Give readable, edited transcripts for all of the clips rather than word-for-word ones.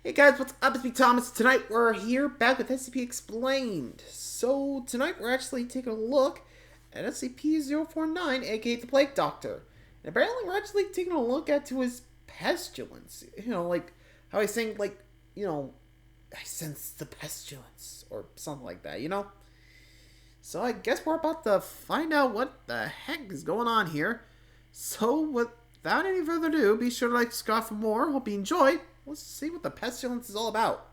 Hey guys, what's up? It's me, Thomas. Tonight we're here back with SCP Explained. So tonight we're actually taking a look at SCP-049, aka the Plague Doctor. And apparently we're actually taking a look at his pestilence. Like how he's saying, I sense the pestilence, or something like that. So I guess we're about to find out what the heck is going on here. So without any further ado, be sure to subscribe for more. Hope you enjoy. Let's see what the pestilence is all about.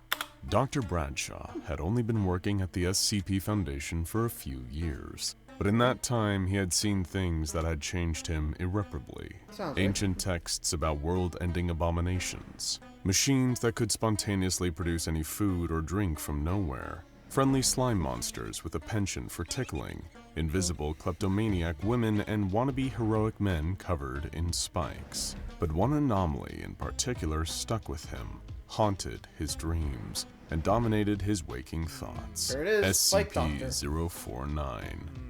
Dr. Bradshaw had only been working at the SCP Foundation for a few years, but in that time he had seen things that had changed him irreparably. Ancient texts about world-ending abominations, machines that could spontaneously produce any food or drink from nowhere, friendly slime monsters with a penchant for tickling, invisible kleptomaniac women, and wannabe heroic men covered in spikes. But one anomaly in particular stuck with him, haunted his dreams, and dominated his waking thoughts. There it is, SCP-049,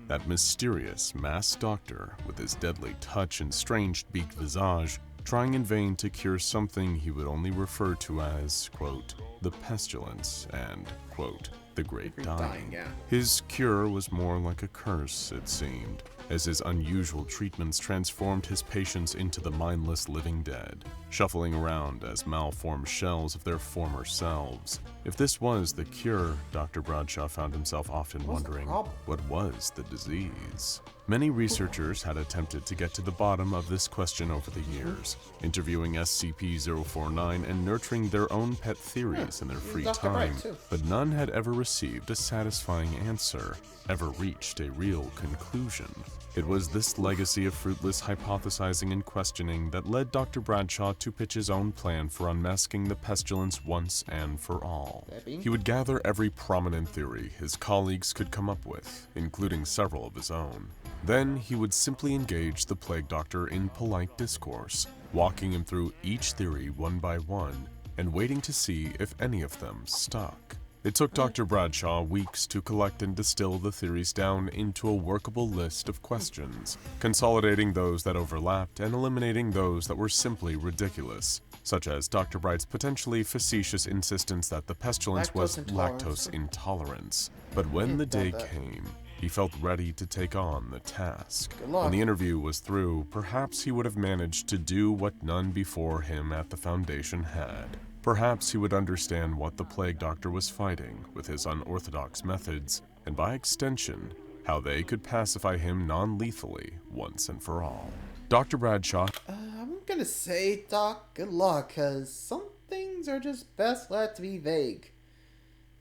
that mysterious masked doctor with his deadly touch and strange beaked visage, trying in vain to cure something he would only refer to as, quote, the pestilence and, quote, the great dying. His cure was more like a curse, it seemed, as his unusual treatments transformed his patients into the mindless living dead, shuffling around as malformed shells of their former selves. If this was the cure, Dr. Bradshaw found himself often wondering, what was the disease? Many researchers had attempted to get to the bottom of this question over the years, interviewing SCP-049 and nurturing their own pet theories in their free time, but none had ever received a satisfying answer, ever reached a real conclusion. It was this legacy of fruitless hypothesizing and questioning that led Dr. Bradshaw to pitch his own plan for unmasking the pestilence once and for all. He would gather every prominent theory his colleagues could come up with, including several of his own. Then he would simply engage the Plague Doctor in polite discourse, walking him through each theory one by one, and waiting to see if any of them stuck. It took Dr. Bradshaw weeks to collect and distill the theories down into a workable list of questions, consolidating those that overlapped and eliminating those that were simply ridiculous, such as Dr. Bright's potentially facetious insistence that the pestilence was lactose intolerance. But when the day came, he felt ready to take on the task. When the interview was through, perhaps he would have managed to do what none before him at the Foundation had. Perhaps he would understand what the Plague Doctor was fighting with his unorthodox methods, and by extension, how they could pacify him non-lethally once and for all. Dr. Bradshaw... I'm gonna say, Doc, good luck, cause some things are just best left to be vague.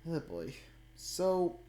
Oh boy. So...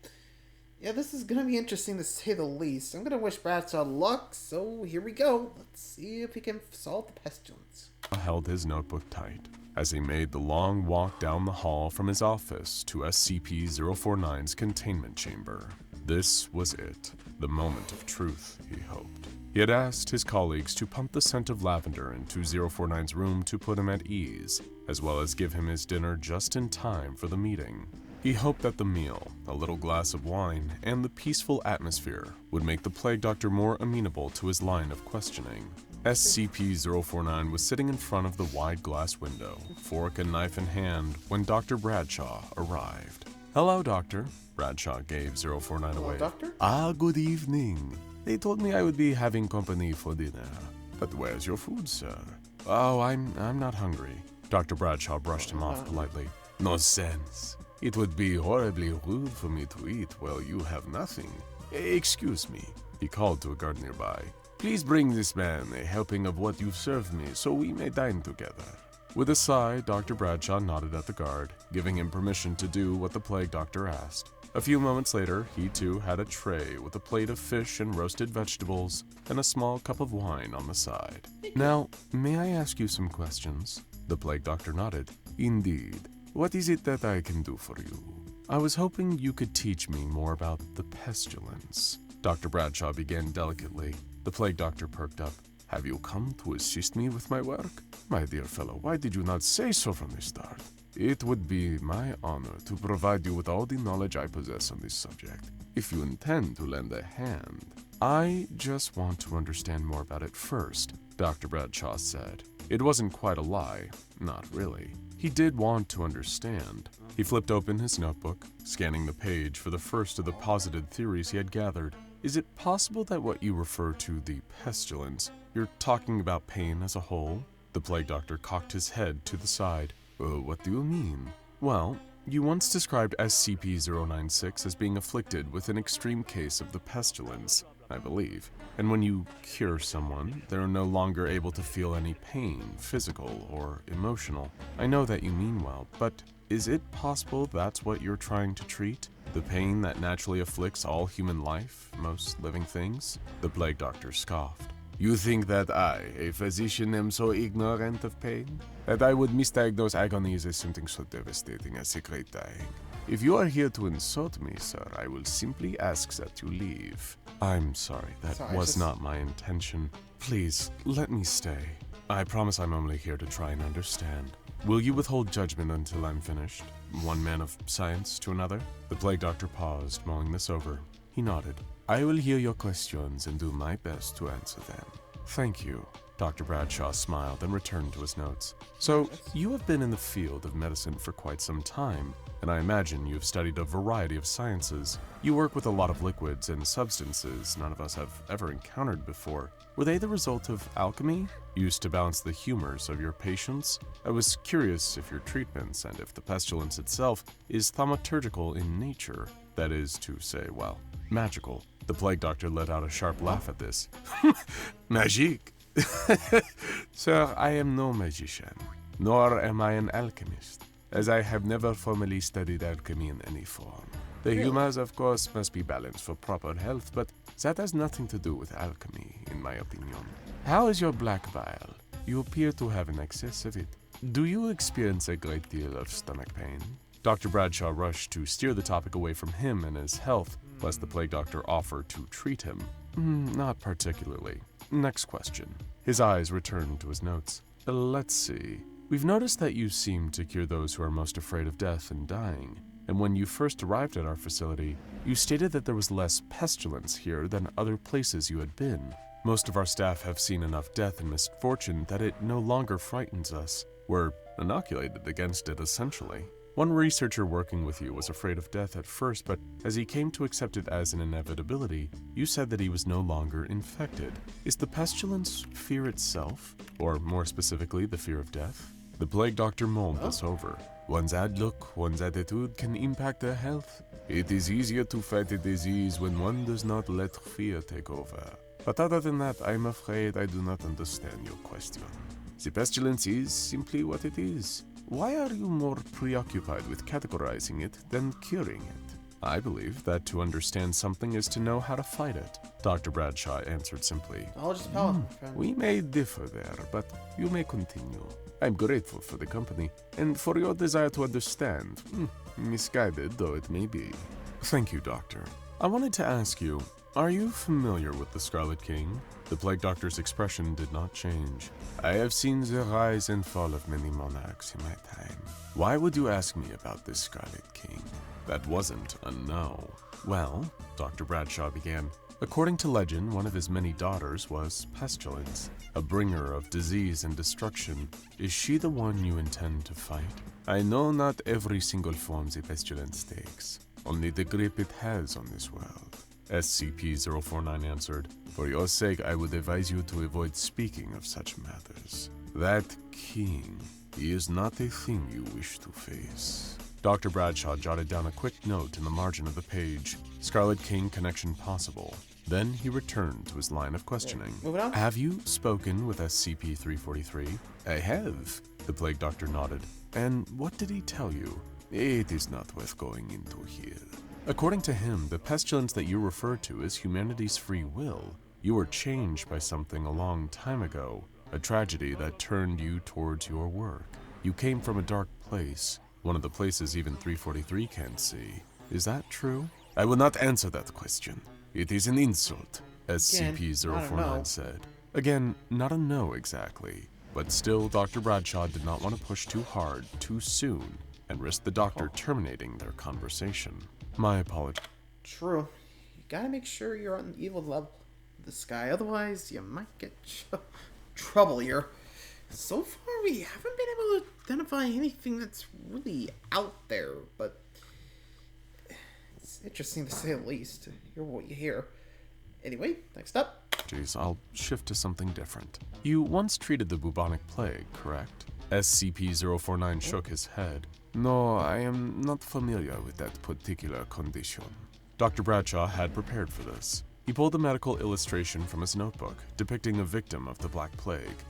yeah, this is gonna be interesting to say the least. I'm gonna wish Bradshaw luck, so here we go. Let's see if he can solve the pestilence. Held his notebook tight as he made the long walk down the hall from his office to SCP-049's containment chamber. This was it, the moment of truth, he hoped. He had asked his colleagues to pump the scent of lavender into 049's room to put him at ease, as well as give him his dinner just in time for the meeting. He hoped that the meal, a little glass of wine, and the peaceful atmosphere would make the Plague Doctor more amenable to his line of questioning. SCP-049 was sitting in front of the wide glass window, fork and knife in hand, when Dr. Bradshaw arrived. "Hello, Doctor." Bradshaw gave 049 away. Doctor? Good evening. They told me I would be having company for dinner. But where's your food, sir?" "Oh, I'm not hungry." Dr. Bradshaw brushed him off politely. "No sense. It would be horribly rude for me to eat while you have nothing. Excuse me," he called to a guard nearby. "Please bring this man a helping of what you've served me so we may dine together." With a sigh, Dr. Bradshaw nodded at the guard, giving him permission to do what the Plague Doctor asked. A few moments later, he too had a tray with a plate of fish and roasted vegetables and a small cup of wine on the side. "Now, may I ask you some questions?" The Plague Doctor nodded. "Indeed. What is it that I can do for you?" "I was hoping you could teach me more about the pestilence." Dr. Bradshaw began delicately. The Plague Doctor perked up. "Have you come to assist me with my work? My dear fellow, why did you not say so from the start? It would be my honor to provide you with all the knowledge I possess on this subject, if you intend to lend a hand." "I just want to understand more about it first," Dr. Bradshaw said. It wasn't quite a lie, not really. He did want to understand. He flipped open his notebook, scanning the page for the first of the posited theories he had gathered. Is it possible that what you refer to the pestilence, you're talking about pain as a whole? The plague doctor cocked his head to the side. What do you mean? Well, you once described SCP-096 as being afflicted with an extreme case of the pestilence, I believe. And when you cure someone, they're no longer able to feel any pain, physical or emotional. I know that you mean well, but is it possible that's what you're trying to treat? The pain that naturally afflicts all human life, most living things? The plague doctor scoffed. You think that I, a physician, am so ignorant of pain? That I would misdiagnose agonies as something so devastating as secret dying? If you are here to insult me, sir, I will simply ask that you leave. I'm sorry, that was not my intention. Please, let me stay. I promise I'm only here to try and understand. Will you withhold judgment until I'm finished? One man of science to another? The plague doctor paused, mulling this over. He nodded. I will hear your questions and do my best to answer them. Thank you. Dr. Bradshaw smiled and returned to his notes. So, you have been in the field of medicine for quite some time, and I imagine you've studied a variety of sciences. You work with a lot of liquids and substances none of us have ever encountered before. Were they the result of alchemy, used to balance the humors of your patients? I was curious if your treatments and if the pestilence itself is thaumaturgical in nature. That is to say, well, magical. The plague doctor let out a sharp laugh at this. Magique! Sir, I am no magician, nor am I an alchemist, as I have never formally studied alchemy in any form. The humors, of course, must be balanced for proper health, but that has nothing to do with alchemy, in my opinion. How is your black bile? You appear to have an excess of it. Do you experience a great deal of stomach pain? Dr. Bradshaw rushed to steer the topic away from him and his health, lest the plague doctor offer to treat him. Not particularly. Next question. His eyes returned to his notes. Let's see. We've noticed that you seem to cure those who are most afraid of death and dying. And when you first arrived at our facility, you stated that there was less pestilence here than other places you had been. Most of our staff have seen enough death and misfortune that it no longer frightens us. We're inoculated against it, essentially. One researcher working with you was afraid of death at first, but as he came to accept it as an inevitability, you said that he was no longer infected. Is the pestilence fear itself? Or more specifically, the fear of death? The plague doctor mulled this over. One's outlook, one's attitude can impact their health. It is easier to fight a disease when one does not let fear take over. But other than that, I'm afraid I do not understand your question. The pestilence is simply what it is. Why are you more preoccupied with categorizing it than curing it? I believe that to understand something is to know how to fight it. Dr. Bradshaw answered simply. We may differ there, but you may continue. I'm grateful for the company, and for your desire to understand, misguided though it may be. Thank you, Doctor. I wanted to ask you, are you familiar with the Scarlet King? The plague doctor's expression did not change. I have seen the rise and fall of many monarchs in my time. Why would you ask me about this Scarlet King? That wasn't a no. Well, Dr. Bradshaw began. According to legend, one of his many daughters was Pestilence, a bringer of disease and destruction. Is she the one you intend to fight? I know not every single form the Pestilence takes, only the grip it has on this world. SCP-049 answered, For your sake, I would advise you to avoid speaking of such matters. That king, he is not a thing you wish to face. Dr. Bradshaw jotted down a quick note in the margin of the page. Scarlet King connection possible. Then he returned to his line of questioning. Have you spoken with SCP-343? I have, the plague doctor nodded. And what did he tell you? It is not worth going into here. According to him, the pestilence that you refer to is humanity's free will. You were changed by something a long time ago, a tragedy that turned you towards your work. You came from a dark place, one of the places even 343 can't see. Is that true? I will not answer that question. It is an insult, SCP-049 said. Again, not a no exactly, but still Dr. Bradshaw did not want to push too hard, too soon, and risk the doctor terminating their conversation. My apologies. True. You gotta make sure you're on the evil level of this guy, otherwise you might get trouble here. So far, we haven't been able to identify anything that's really out there, but it's interesting to say the least. Hear what you hear. Anyway, next up. Geez, I'll shift to something different. You once treated the bubonic plague, correct? SCP-049 shook his head. No, I am not familiar with that particular condition. Dr. Bradshaw had prepared for this. He pulled a medical illustration from his notebook, depicting a victim of the Black Plague.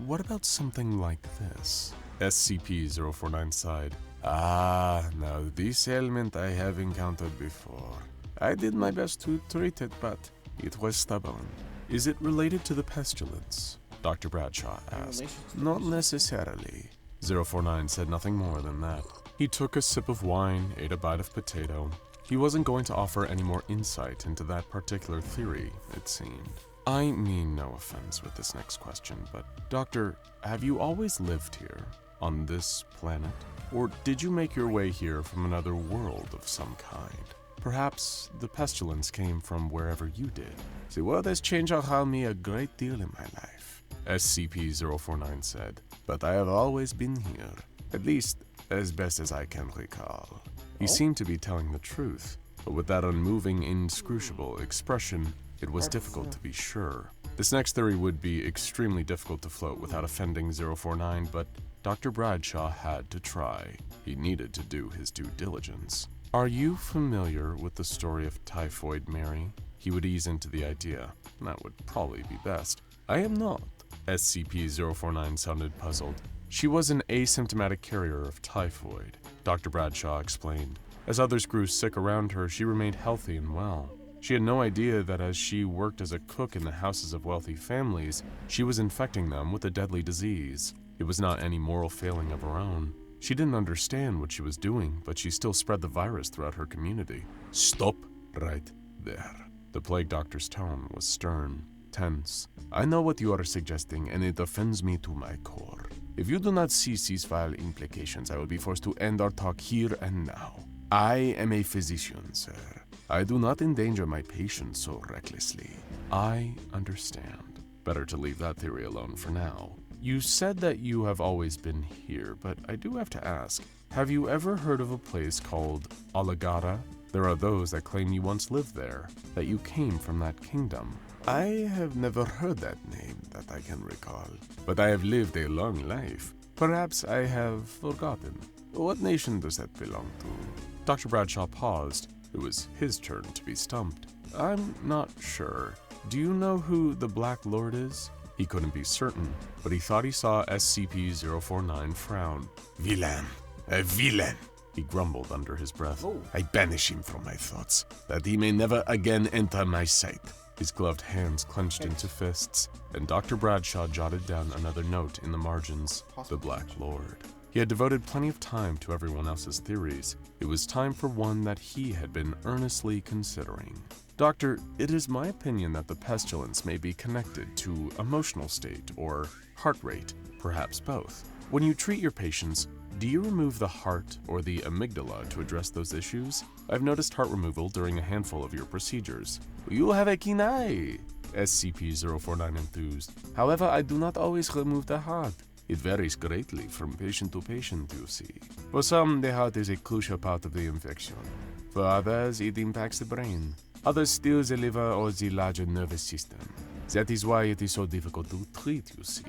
What about something like this? SCP-049 sighed. Ah, now this ailment I have encountered before. I did my best to treat it, but it was stubborn. Is it related to the pestilence? Dr. Bradshaw asked. Not necessarily. 049 said nothing more than that. He took a sip of wine, ate a bite of potato. He wasn't going to offer any more insight into that particular theory, it seemed. I mean no offense with this next question, but Doctor, have you always lived here, on this planet? Or did you make your way here from another world of some kind? Perhaps the pestilence came from wherever you did. The world has changed around me a great deal in my life, SCP-049 said, but I have always been here, at least as best as I can recall. He seemed to be telling the truth, but with that unmoving, inscrutable expression, it was difficult to be sure. This next theory would be extremely difficult to float without offending 049, but Dr. Bradshaw had to try. He needed to do his due diligence. Are you familiar with the story of Typhoid Mary? He would ease into the idea. That would probably be best. I am not. SCP-049 sounded puzzled. She was an asymptomatic carrier of typhoid, Dr. Bradshaw explained. As others grew sick around her, she remained healthy and well. She had no idea that as she worked as a cook in the houses of wealthy families, she was infecting them with a deadly disease. It was not any moral failing of her own. She didn't understand what she was doing, but she still spread the virus throughout her community. Stop right there. The plague doctor's tone was stern, tense. I know what you are suggesting, and it offends me to my core. If you do not cease these vile implications, I will be forced to end our talk here and now. I am a physician, sir. I do not endanger my patients so recklessly. I understand. Better to leave that theory alone for now. You said that you have always been here, but I do have to ask, have you ever heard of a place called Alagara? There are those that claim you once lived there, that you came from that kingdom. I have never heard that name that I can recall, but I have lived a long life. Perhaps I have forgotten. What nation does that belong to? Dr. Bradshaw paused. It was his turn to be stumped. I'm not sure. Do you know who the Black Lord is? He couldn't be certain, but he thought he saw SCP-049 frown. Villain! A villain! He grumbled under his breath. I banish him from my thoughts, that he may never again enter my sight. His gloved hands clenched into fists, and Dr. Bradshaw jotted down another note in the margins. The Black Lord. He had devoted plenty of time to everyone else's theories. It was time for one that he had been earnestly considering. Doctor, it is my opinion that the pestilence may be connected to emotional state or heart rate, perhaps both. When you treat your patients, do you remove the heart or the amygdala to address those issues? I've noticed heart removal during a handful of your procedures. You have a keen eye, SCP-049 enthused. However, I do not always remove the heart. It varies greatly from patient to patient, you see. For some, the heart is a crucial part of the infection. For others, it impacts the brain. Others still the liver or the larger nervous system. That is why it is so difficult to treat, you see.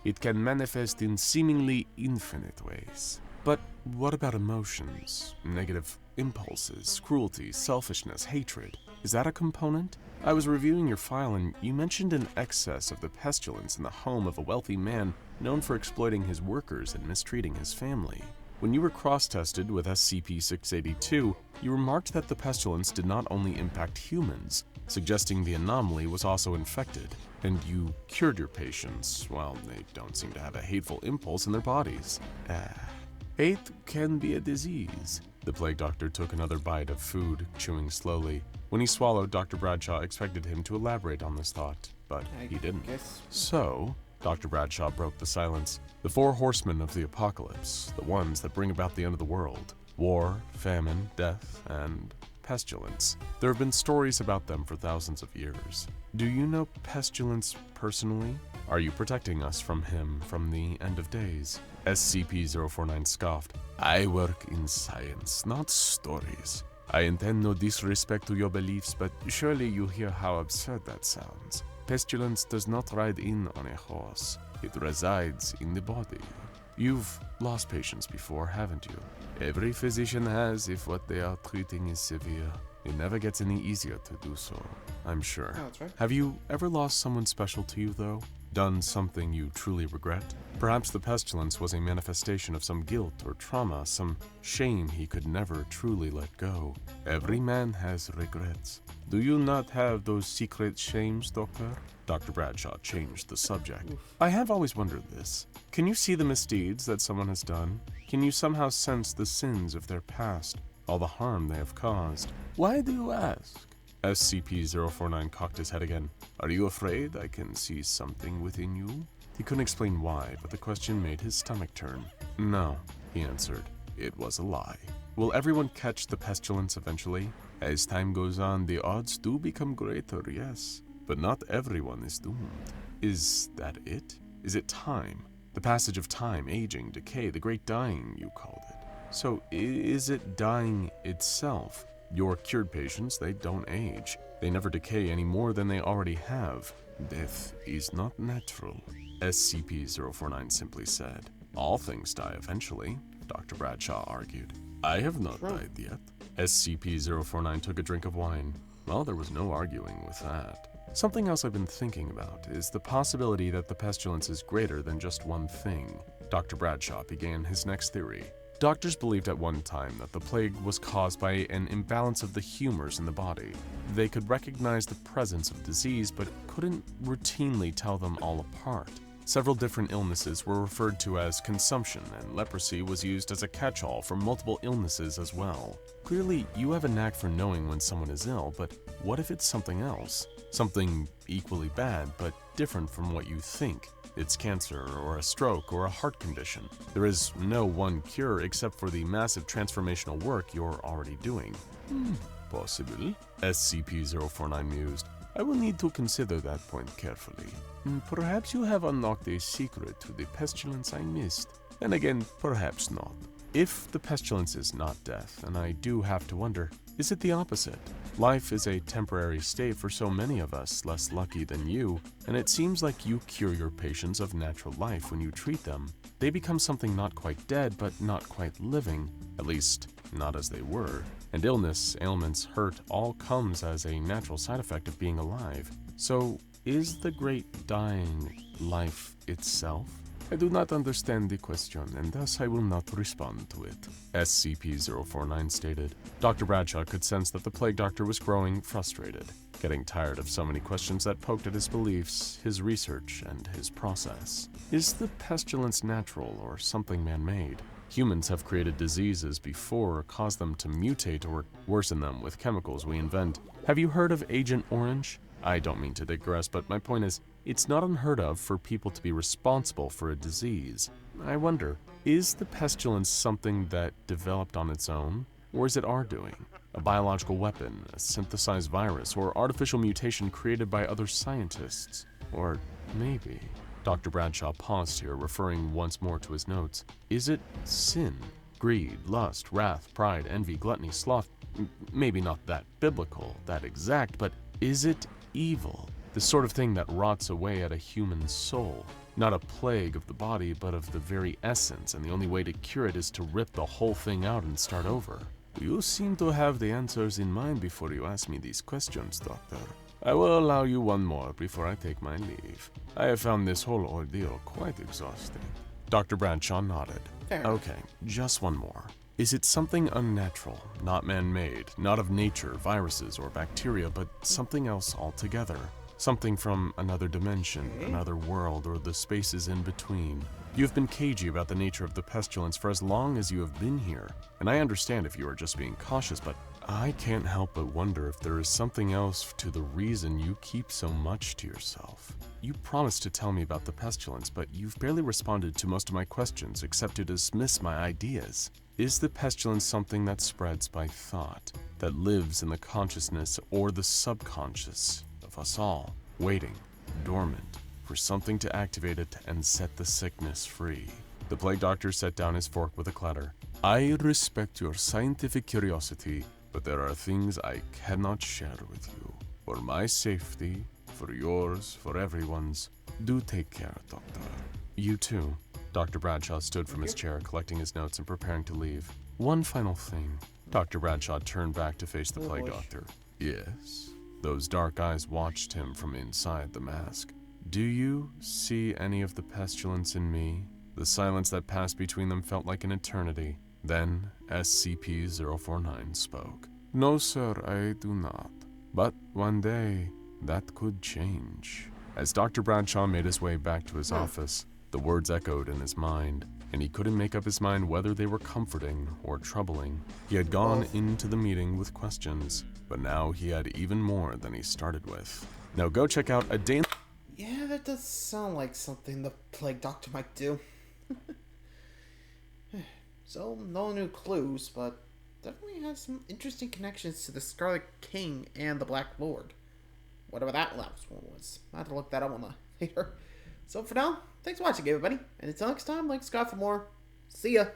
It can manifest in seemingly infinite ways. But what about emotions? Negative impulses, cruelty, selfishness, hatred. Is that a component? I was reviewing your file and you mentioned an excess of the pestilence in the home of a wealthy man known for exploiting his workers and mistreating his family. When you were cross-tested with SCP-682, you remarked that the pestilence did not only impact humans, suggesting the anomaly was also infected, and you cured your patients. Well, they don't seem to have a hateful impulse in their bodies. Hate can be a disease. The plague doctor took another bite of food, chewing slowly. When he swallowed, Dr. Bradshaw expected him to elaborate on this thought, but he didn't. So, Dr. Bradshaw broke the silence. The four horsemen of the apocalypse, the ones that bring about the end of the world. War, famine, death, and pestilence. There have been stories about them for thousands of years. Do you know Pestilence personally? Are you protecting us from him from the end of days? SCP-049 scoffed. I work in science, not stories. I intend no disrespect to your beliefs, but surely you hear how absurd that sounds. Pestilence does not ride in on a horse. It resides in the body. You've lost patients before, haven't you? Every physician has if what they are treating is severe. It never gets any easier to do so, I'm sure. Oh, that's right. Have you ever lost someone special to you, though? Done something you truly regret? Perhaps the pestilence was a manifestation of some guilt or trauma, some shame he could never truly let go. Every man has regrets. Do you not have those secret shames, Doctor? Dr. Bradshaw changed the subject. I have always wondered this. Can you see the misdeeds that someone has done? Can you somehow sense the sins of their past, all the harm they have caused? Why do you ask? SCP-049 cocked his head again. Are you afraid I can see something within you? He couldn't explain why, but the question made his stomach turn. No, he answered. It was a lie. Will everyone catch the pestilence eventually? As time goes on, the odds do become greater, yes. But not everyone is doomed. Is that it? Is it time? The passage of time, aging, decay, the great dying, you called it. So is it dying itself? Your cured patients, they don't age. They never decay any more than they already have. Death is not natural, SCP-049 simply said. All things die eventually, Dr. Bradshaw argued. I have not died yet. SCP-049 took a drink of wine. Well, there was no arguing with that. Something else I've been thinking about is the possibility that the pestilence is greater than just one thing. Dr. Bradshaw began his next theory. Doctors believed at one time that the plague was caused by an imbalance of the humors in the body. They could recognize the presence of disease, but couldn't routinely tell them all apart. Several different illnesses were referred to as consumption, and leprosy was used as a catch-all for multiple illnesses as well. Clearly, you have a knack for knowing when someone is ill, but what if it's something else? Something equally bad, but different from what you think. It's cancer, or a stroke, or a heart condition. There is no one cure except for the massive transformational work you're already doing. Possible, SCP-049 mused. I will need to consider that point carefully. Perhaps you have unlocked a secret to the pestilence I missed. And again, perhaps not. If the pestilence is not death, and I do have to wonder, is it the opposite? Life is a temporary state for so many of us less lucky than you, and it seems like you cure your patients of natural life when you treat them. They become something not quite dead, but not quite living, at least not as they were. And illness, ailments, hurt all comes as a natural side effect of being alive. So, is the great dying life itself? I do not understand the question, and thus I will not respond to it, SCP-049 stated. Dr. Bradshaw could sense that the plague doctor was growing frustrated, getting tired of so many questions that poked at his beliefs, his research, and his process. Is the pestilence natural or something man-made? Humans have created diseases before or caused them to mutate or worsen them with chemicals we invent. Have you heard of Agent Orange? I don't mean to digress, but my point is, it's not unheard of for people to be responsible for a disease. I wonder, is the pestilence something that developed on its own, or is it our doing? A biological weapon, a synthesized virus, or artificial mutation created by other scientists? Or maybe... Dr. Bradshaw paused here, referring once more to his notes. Is it sin? Greed, lust, wrath, pride, envy, gluttony, sloth? Maybe not that biblical, that exact, but is it evil? The sort of thing that rots away at a human soul. Not a plague of the body, but of the very essence, and the only way to cure it is to rip the whole thing out and start over. You seem to have the answers in mind before you ask me these questions, Doctor. I will allow you one more before I take my leave. I have found this whole ordeal quite exhausting. Dr. Bradshaw nodded. Okay, just one more. Is it something unnatural, not man-made, not of nature, viruses, or bacteria, but something else altogether? Something from another dimension, another world, or the spaces in between? You've been cagey about the nature of the pestilence for as long as you have been here, and I understand if you are just being cautious, but I can't help but wonder if there is something else to the reason you keep so much to yourself. You promised to tell me about the pestilence, but you've barely responded to most of my questions except to dismiss my ideas. Is the pestilence something that spreads by thought, that lives in the consciousness or the subconscious of us all? waiting, dormant, for something to activate it and set the sickness free. The plague doctor set down his fork with a clatter. I respect your scientific curiosity, but there are things I cannot share with you. For my safety, for yours, for everyone's, do take care, Doctor. You too. Dr. Bradshaw stood from his chair, collecting his notes and preparing to leave. One final thing. Dr. Bradshaw turned back to face the plague doctor. Yes? Those dark eyes watched him from inside the mask. Do you see any of the pestilence in me? The silence that passed between them felt like an eternity. Then SCP-049 spoke. No, sir, I do not. But one day, that could change. As Dr. Bradshaw made his way back to his office, the words echoed in his mind, and he couldn't make up his mind whether they were comforting or troubling. He had gone into the meeting with questions, but now he had even more than he started with. Now go check out a day... Yeah, that does sound like something the plague doctor might do. So, no new clues, but definitely has some interesting connections to the Scarlet King and the Black Lord. Whatever that last one was. I have to look that up on the later. So for now, thanks for watching, everybody. And until next time, like Scott for more. See ya.